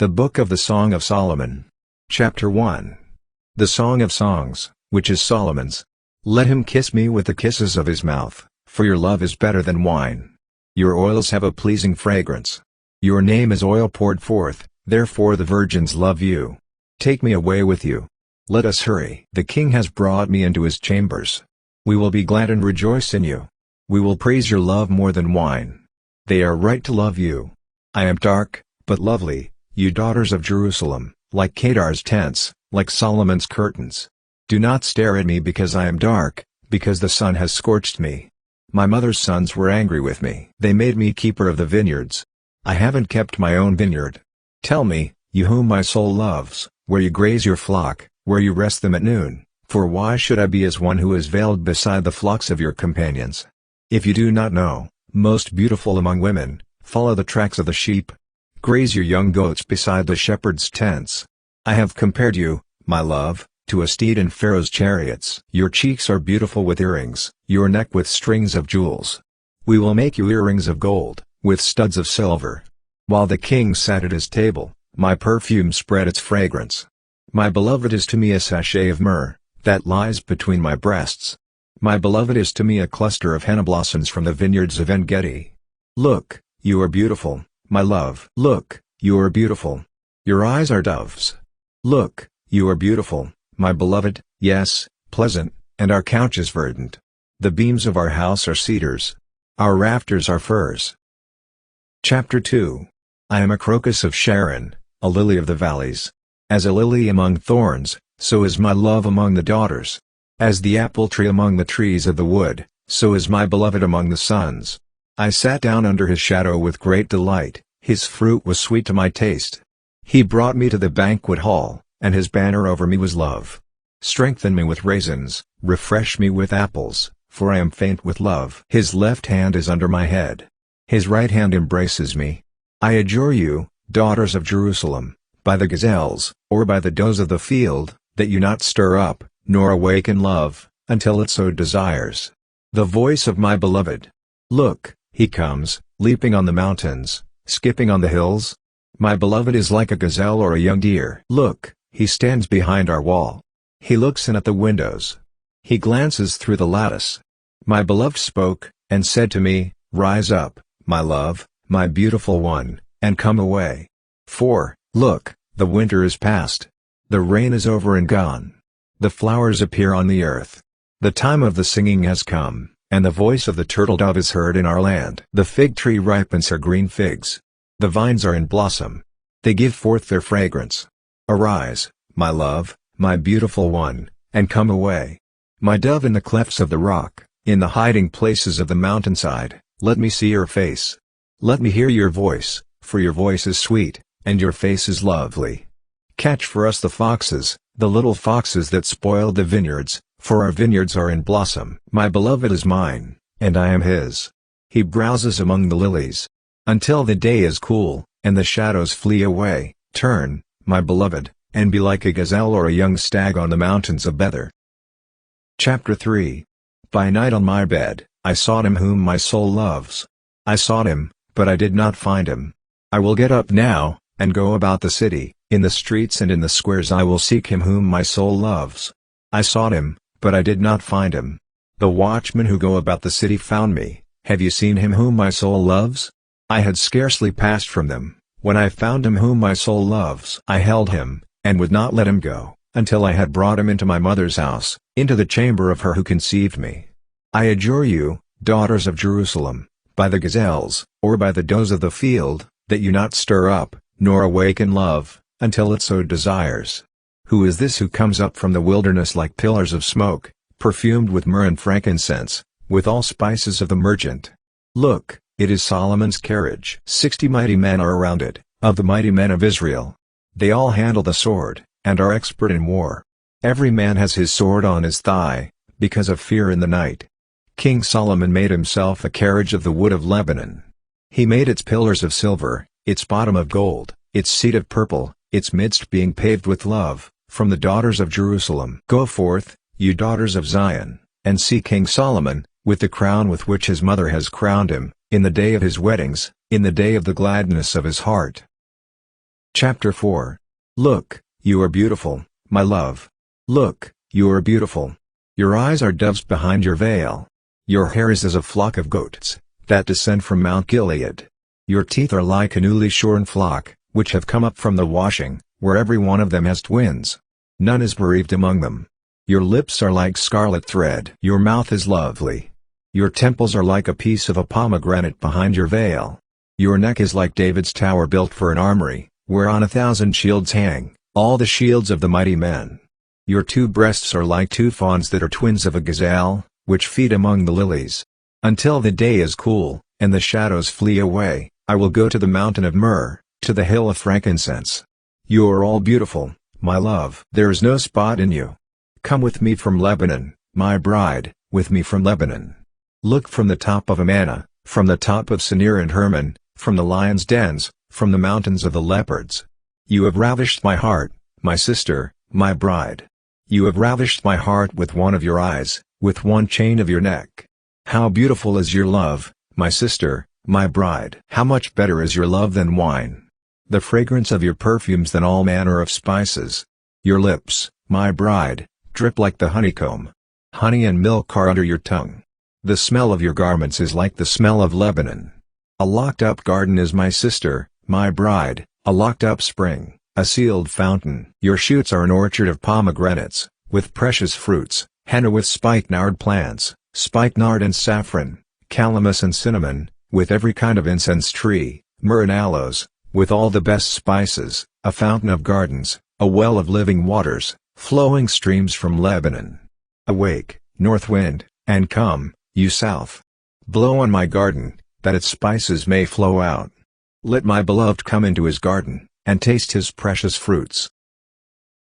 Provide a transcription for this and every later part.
The Book of the Song of Solomon. Chapter 1. The Song of Songs, which is Solomon's. Let him kiss me with the kisses of his mouth, for your love is better than wine. Your oils have a pleasing fragrance. Your name is oil poured forth, therefore the virgins love you. Take me away with you. Let us hurry. The king has brought me into his chambers. We will be glad and rejoice in you. We will praise your love more than wine. They are right to love you. I am dark, but lovely, you daughters of Jerusalem, like Kedar's tents, like Solomon's curtains. Do not stare at me because I am dark, because the sun has scorched me. My mother's sons were angry with me. They made me keeper of the vineyards. I haven't kept my own vineyard. Tell me, you whom my soul loves, where you graze your flock, where you rest them at noon, for why should I be as one who is veiled beside the flocks of your companions? If you do not know, most beautiful among women, follow the tracks of the sheep. Graze your young goats beside the shepherd's tents. I have compared you, my love, to a steed in Pharaoh's chariots. Your cheeks are beautiful with earrings, your neck with strings of jewels. We will make you earrings of gold, with studs of silver. While the king sat at his table, my perfume spread its fragrance. My beloved is to me a sachet of myrrh, that lies between my breasts. My beloved is to me a cluster of henna blossoms from the vineyards of En-Gedi. Look, you are beautiful, my love. Look, you are beautiful. Your eyes are doves. Look, you are beautiful, my beloved, yes, pleasant, and our couch is verdant. The beams of our house are cedars. Our rafters are firs. Chapter 2. I am a crocus of Sharon, a lily of the valleys. As a lily among thorns, so is my love among the daughters. As the apple tree among the trees of the wood, so is my beloved among the sons. I sat down under his shadow with great delight, his fruit was sweet to my taste. He brought me to the banquet hall, and his banner over me was love. Strengthen me with raisins, refresh me with apples, for I am faint with love. His left hand is under my head. His right hand embraces me. I adjure you, daughters of Jerusalem, by the gazelles, or by the does of the field, that you not stir up, nor awaken love, until it so desires. The voice of my beloved. Look, he comes, leaping on the mountains, skipping on the hills. My beloved is like a gazelle or a young deer. Look, he stands behind our wall. He looks in at the windows. He glances through the lattice. My beloved spoke, and said to me, Rise up, my love, my beautiful one, and come away. For, look, the winter is past. The rain is over and gone. The flowers appear on the earth. The time of the singing has come, and the voice of the turtle dove is heard in our land. The fig tree ripens her green figs. The vines are in blossom. They give forth their fragrance. Arise, my love, my beautiful one, and come away. My dove in the clefts of the rock, in the hiding places of the mountainside, let me see your face. Let me hear your voice, for your voice is sweet, and your face is lovely. Catch for us the foxes, the little foxes that spoiled the vineyards, for our vineyards are in blossom. My beloved is mine, and I am his. He browses among the lilies. Until the day is cool, and the shadows flee away, turn, my beloved, and be like a gazelle or a young stag on the mountains of Bether. Chapter 3. By night on my bed, I sought him whom my soul loves. I sought him, but I did not find him. I will get up now, and go about the city, in the streets and in the squares I will seek him whom my soul loves. I sought him, but I did not find him. The watchmen who go about the city found me. Have you seen him whom my soul loves? I had scarcely passed from them, when I found him whom my soul loves. I held him, and would not let him go, until I had brought him into my mother's house, into the chamber of her who conceived me. I adjure you, daughters of Jerusalem, by the gazelles, or by the does of the field, that you not stir up, nor awaken love, until it so desires. Who is this who comes up from the wilderness like pillars of smoke, perfumed with myrrh and frankincense, with all spices of the merchant? Look, it is Solomon's carriage. 60 mighty men are around it, of the mighty men of Israel. They all handle the sword, and are expert in war. Every man has his sword on his thigh, because of fear in the night. King Solomon made himself a carriage of the wood of Lebanon. He made its pillars of silver, its bottom of gold, its seat of purple, its midst being paved with love, from the daughters of Jerusalem. Go forth, you daughters of Zion, and see King Solomon, with the crown with which his mother has crowned him, in the day of his weddings, in the day of the gladness of his heart. Chapter 4. Look, you are beautiful, my love. Look, you are beautiful. Your eyes are doves behind your veil. Your hair is as a flock of goats, that descend from Mount Gilead. Your teeth are like a newly shorn flock, which have come up from the washing, where every one of them has twins. None is bereaved among them. Your lips are like scarlet thread. Your mouth is lovely. Your temples are like a piece of a pomegranate behind your veil. Your neck is like David's tower built for an armory, whereon 1,000 shields hang, all the shields of the mighty men. Your 2 breasts are like 2 fawns that are twins of a gazelle, which feed among the lilies. Until the day is cool, and the shadows flee away, I will go to the mountain of myrrh, to the hill of frankincense. You are all beautiful, my love. There is no spot in you. Come with me from Lebanon, my bride, with me from Lebanon. Look from the top of Amana, from the top of Senir and Hermon, from the lions' dens, from the mountains of the leopards. You have ravished my heart, my sister, my bride. You have ravished my heart with one of your eyes, with one chain of your neck. How beautiful is your love, my sister, my bride. How much better is your love than wine. The fragrance of your perfumes than all manner of spices. Your lips, my bride, drip like the honeycomb. Honey and milk are under your tongue. The smell of your garments is like the smell of Lebanon. A locked-up garden is my sister, my bride, a locked-up spring, a sealed fountain. Your shoots are an orchard of pomegranates, with precious fruits, henna with spikenard plants, spikenard and saffron, calamus and cinnamon, with every kind of incense tree, myrrh and aloes, with all the best spices, a fountain of gardens, a well of living waters, flowing streams from Lebanon. Awake, north wind, and come, you south. Blow on my garden, that its spices may flow out. Let my beloved come into his garden, and taste his precious fruits.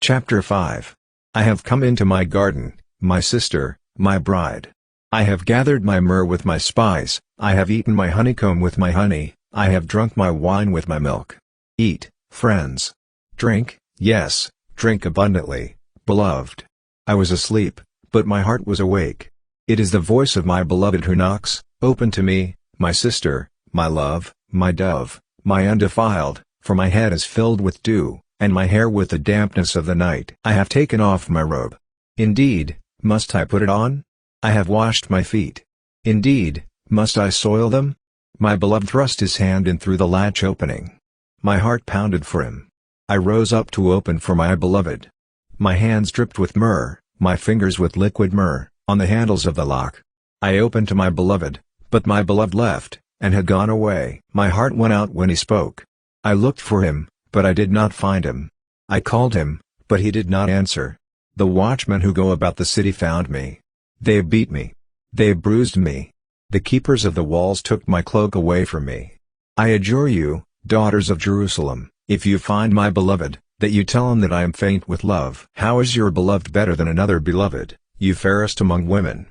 Chapter 5. I have come into my garden, my sister, my bride. I have gathered my myrrh with my spice, I have eaten my honeycomb with my honey, I have drunk my wine with my milk. Eat, friends. Drink, yes, drink abundantly, beloved. I was asleep, but my heart was awake. It is the voice of my beloved who knocks. Open to me, my sister, my love, my dove, my undefiled, for my head is filled with dew, and my hair with the dampness of the night. I have taken off my robe. Indeed, must I put it on? I have washed my feet. Indeed, must I soil them? My beloved thrust his hand in through the latch opening. My heart pounded for him. I rose up to open for my beloved. My hands dripped with myrrh, my fingers with liquid myrrh, on the handles of the lock. I opened to my beloved, but my beloved left, and had gone away. My heart went out when he spoke. I looked for him, but I did not find him. I called him, but he did not answer. The watchmen who go about the city found me. They beat me. They bruised me. The keepers of the walls took my cloak away from me. I adjure you, daughters of Jerusalem, if you find my beloved, that you tell him that I am faint with love. How is your beloved better than another beloved, you fairest among women?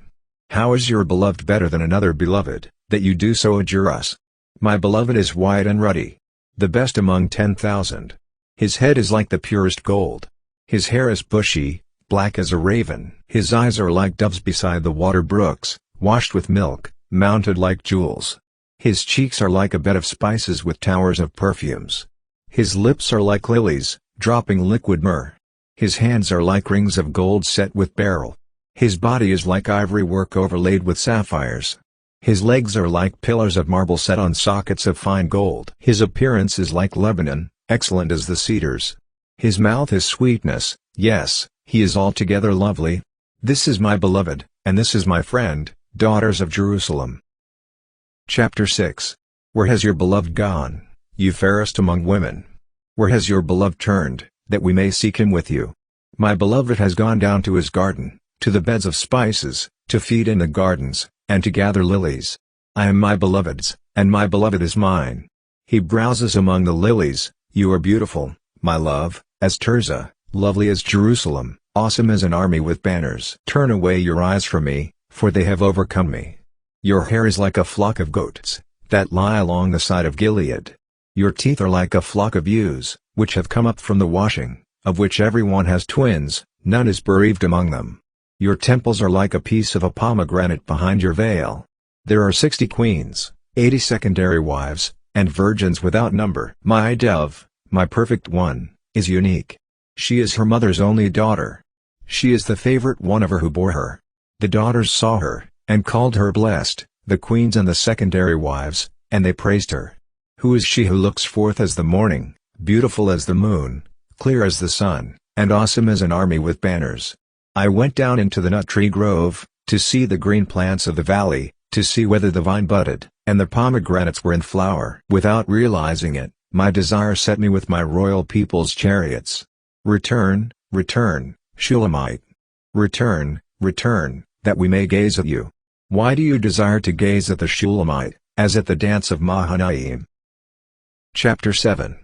How is your beloved better than another beloved, that you do so adjure us? My beloved is white and ruddy, the best among 10,000. His head is like the purest gold. His hair is bushy, black as a raven. His eyes are like doves beside the water brooks, washed with milk, mounted like jewels. His cheeks are like a bed of spices with towers of perfumes. His lips are like lilies, dropping liquid myrrh. His hands are like rings of gold set with beryl. His body is like ivory work overlaid with sapphires. His legs are like pillars of marble set on sockets of fine gold. His appearance is like Lebanon, excellent as the cedars. His mouth is sweetness, yes, he is altogether lovely. This is my beloved, and this is my friend, daughters of Jerusalem. Chapter 6. Where has your beloved gone, you fairest among women? Where has your beloved turned, that we may seek him with you? My beloved has gone down to his garden, to the beds of spices, to feed in the gardens, and to gather lilies. I am my beloved's, and my beloved is mine. He browses among the lilies. You are beautiful, my love, as Tirzah, lovely as Jerusalem, awesome as an army with banners. Turn away your eyes from me, for they have overcome me. Your hair is like a flock of goats, that lie along the side of Gilead. Your teeth are like a flock of ewes, which have come up from the washing, of which every one has twins, none is bereaved among them. Your temples are like a piece of a pomegranate behind your veil. There are 60 queens, 80 secondary wives, and virgins without number. My dove, my perfect one, is unique. She is her mother's only daughter. She is the favorite one of her who bore her. The daughters saw her, and called her blessed, the queens and the secondary wives, and they praised her. Who is she who looks forth as the morning, beautiful as the moon, clear as the sun, and awesome as an army with banners? I went down into the nut tree grove, to see the green plants of the valley, to see whether the vine budded, and the pomegranates were in flower. Without realizing it, my desire set me with my royal people's chariots. Return, return, Shulamite. Return, return, that we may gaze at you. Why do you desire to gaze at the Shulamite, as at the dance of Mahanaim? Chapter 7.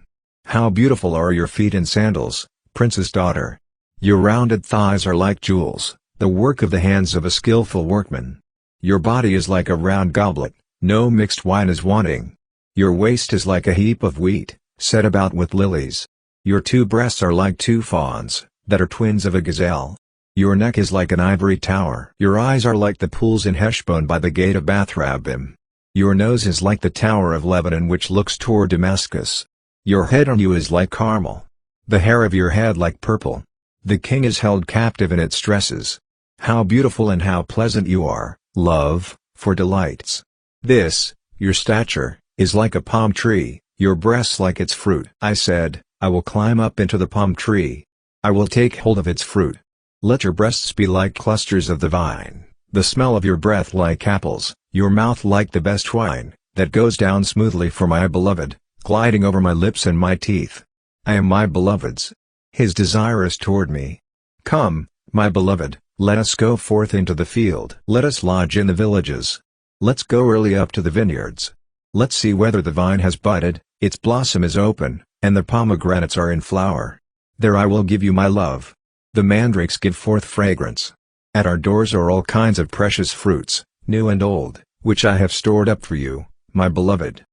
How beautiful are your feet in sandals, princess daughter! Your rounded thighs are like jewels, the work of the hands of a skillful workman. Your body is like a round goblet, no mixed wine is wanting. Your waist is like a heap of wheat, set about with lilies. Your 2 breasts are like 2 fawns, that are twins of a gazelle. Your neck is like an ivory tower. Your eyes are like the pools in Heshbon by the gate of Bathrabbim. Your nose is like the tower of Lebanon which looks toward Damascus. Your head on you is like Carmel. The hair of your head like purple. The king is held captive in its tresses. How beautiful and how pleasant you are, love, for delights. This, your stature, is like a palm tree, your breasts like its fruit. I said, I will climb up into the palm tree. I will take hold of its fruit. Let your breasts be like clusters of the vine, the smell of your breath like apples, your mouth like the best wine, that goes down smoothly for my beloved, gliding over my lips and my teeth. I am my beloved's. His desire is toward me. Come, my beloved, let us go forth into the field. Let us lodge in the villages. Let's go early up to the vineyards. Let's see whether the vine has budded, its blossom is open, and the pomegranates are in flower. There I will give you my love. The mandrakes give forth fragrance. At our doors are all kinds of precious fruits, new and old, which I have stored up for you, my beloved.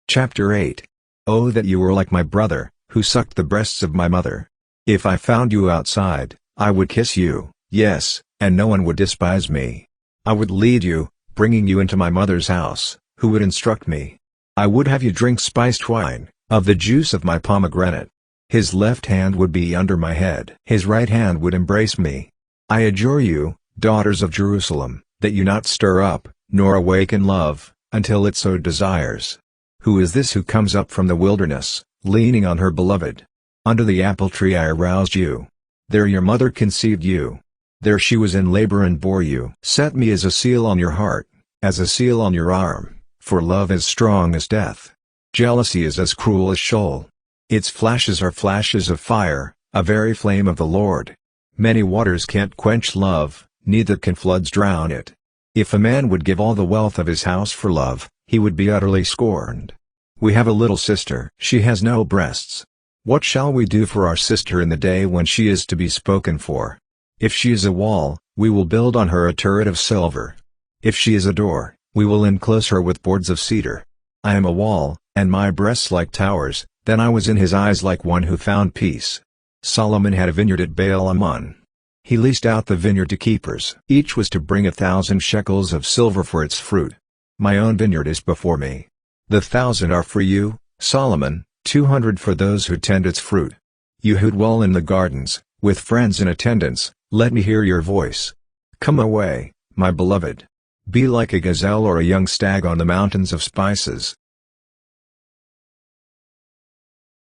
Chapter 8. Oh that you were like my brother, who sucked the breasts of my mother. If I found you outside, I would kiss you, yes, and no one would despise me. I would lead you, bringing you into my mother's house, who would instruct me. I would have you drink spiced wine, of the juice of my pomegranate. His left hand would be under my head. His right hand would embrace me. I adjure you, daughters of Jerusalem, that you not stir up, nor awaken love, until it so desires. Who is this who comes up from the wilderness, leaning on her beloved? Under the apple tree I aroused you. There your mother conceived you. There she was in labor and bore you. Set me as a seal on your heart, as a seal on your arm, for love is strong as death. Jealousy is as cruel as Sheol. Its flashes are flashes of fire, a very flame of the Lord. Many waters can't quench love, neither can floods drown it. If a man would give all the wealth of his house for love, he would be utterly scorned. We have a little sister. She has no breasts. What shall we do for our sister in the day when she is to be spoken for? If she is a wall, we will build on her a turret of silver. If she is a door, we will enclose her with boards of cedar. I am a wall, and my breasts like towers. Then I was in his eyes like one who found peace. Solomon had a vineyard at Baal-Ammon. He leased out the vineyard to keepers. Each was to bring 1,000 shekels of silver for its fruit. My own vineyard is before me. The 1,000 are for you, Solomon, 200 for those who tend its fruit. You who dwell in the gardens, with friends in attendance, let me hear your voice. Come away, my beloved. Be like a gazelle or a young stag on the mountains of spices.